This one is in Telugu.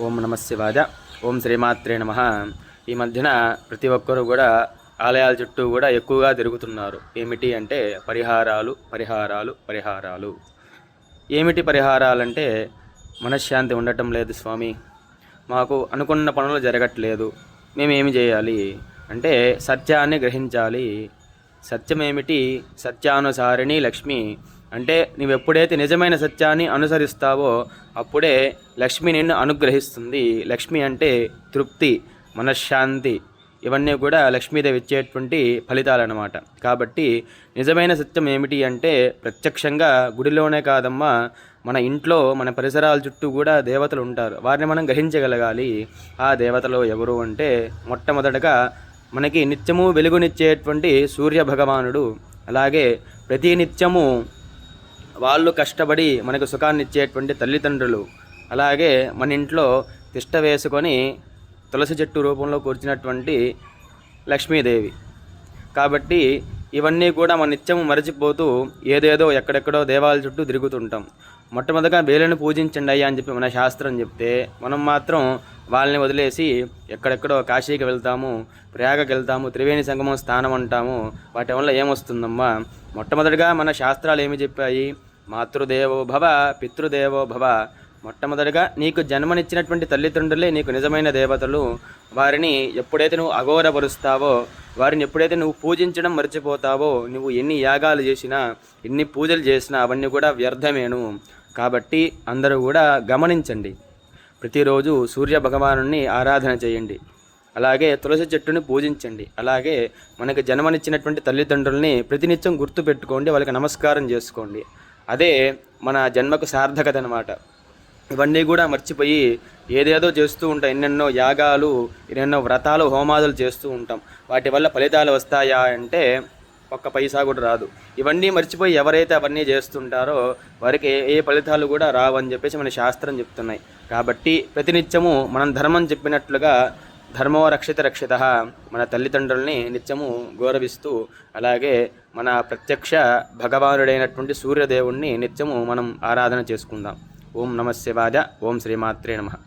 ఓం నమ శివాయ. ఓం శ్రీమాత్రే నమ. ఈ మధ్యన ప్రతి ఒక్కరూ కూడా ఆలయాల చుట్టూ కూడా ఎక్కువగా తిరుగుతున్నారు. ఏమిటి అంటే పరిహారాలు పరిహారాలు పరిహారాలు. ఏమిటి పరిహారాలంటే, మనశ్శాంతి ఉండటం లేదు స్వామి, మాకు అనుకున్న పనులు జరగట్లేదు, మేమేమి చేయాలి అంటే సత్యాన్ని గ్రహించాలి. సత్యమేమిటి? సత్యానుసారిణి లక్ష్మి. అంటే నువ్వు ఎప్పుడైతే నిజమైన సత్యాన్ని అనుసరిస్తావో అప్పుడే లక్ష్మి నిన్ను అనుగ్రహిస్తుంది. లక్ష్మి అంటే తృప్తి, మనశ్శాంతి, ఇవన్నీ కూడా లక్ష్మీదేవి ఇచ్చేటువంటి ఫలితాలన్నమాట. కాబట్టి నిజమైన సత్యం ఏమిటి అంటే, ప్రత్యక్షంగా గుడిలోనే కాదమ్మా, మన ఇంట్లో మన పరిసరాల చుట్టూ కూడా దేవతలు ఉంటారు. వారిని మనం గ్రహించగలగాలి. ఆ దేవతలు ఎవరు అంటే, మొట్టమొదటగా మనకి నిత్యము వెలుగునిచ్చేటువంటి సూర్య భగవానుడు, అలాగే ప్రతి నిత్యము వాళ్ళు కష్టపడి మనకు సుఖాన్ని ఇచ్చేటువంటి తల్లిదండ్రులు, అలాగే మన ఇంట్లో తిష్ట వేసుకొని తులసి చెట్టు రూపంలో కూర్చున్నటువంటి లక్ష్మీదేవి. కాబట్టి ఇవన్నీ కూడా మన నిత్యము మరచిపోతూ ఏదేదో ఎక్కడెక్కడో దేవాలయ చుట్టూ తిరుగుతుంటాం. మొట్టమొదటిగా వేలను పూజించండి అయ్యా అని చెప్పి మన శాస్త్రం చెప్తే, మనం మాత్రం వాళ్ళని వదిలేసి ఎక్కడెక్కడో కాశీకి వెళ్తాము, ప్రయాగకి వెళ్తాము, త్రివేణి సంగమం స్థానం అంటాము. వాటి వల్ల ఏమొస్తుందమ్మా? మొట్టమొదటిగా మన శాస్త్రాలు ఏమి చెప్పాయి? మాతృదేవో భవ, పితృదేవో భవ. మొట్టమొదటిగా నీకు జన్మనిచ్చినటువంటి తల్లిదండ్రులే నీకు నిజమైన దేవతలు. వారిని ఎప్పుడైతే నువ్వు అఘోరపరుస్తావో, వారిని ఎప్పుడైతే నువ్వు పూజించడం మర్చిపోతావో, నువ్వు ఎన్ని యాగాలు చేసినా, ఎన్ని పూజలు చేసినా అవన్నీ కూడా వ్యర్థమేను. కాబట్టి అందరూ కూడా గమనించండి. ప్రతిరోజు సూర్య భగవానుని ఆరాధన చేయండి, అలాగే తులసి చెట్టుని పూజించండి, అలాగే మనకు జన్మనిచ్చినటువంటి తల్లిదండ్రుల్ని ప్రతినిత్యం గుర్తుపెట్టుకోండి, వాళ్ళకి నమస్కారం చేసుకోండి. అదే మన జన్మకు సార్థకత అన్నమాట. ఇవన్నీ కూడా మర్చిపోయి ఏదేదో చేస్తూ ఉంటాం. ఎన్నెన్నో యాగాలు, ఎన్నెన్నో వ్రతాలు, హోమాదులు చేస్తూ ఉంటాం. వాటి వల్ల ఫలితాలు వస్తాయా అంటే ఒక్క పైసా కూడా రాదు. ఇవన్నీ మర్చిపోయి ఎవరైతే అవన్నీ చేస్తుంటారో వారికి ఏ ఫలితాలు కూడా రావు అని చెప్పేసి మన శాస్త్రం చెప్తున్నాయి. కాబట్టి ప్రతినిత్యము మనం ధర్మం చెప్పినట్లుగా ధర్మో రక్షిత రక్షిత, మన తల్లిదండ్రుల్ని నిత్యము గౌరవిస్తూ, అలాగే మన ప్రత్యక్ష భగవానుడైనటువంటి సూర్యదేవుణ్ణి నిత్యము మనం ఆరాధన చేసుకుందాం. ఓం నమ శివాయ. ఓం శ్రీమాత్రే నమః.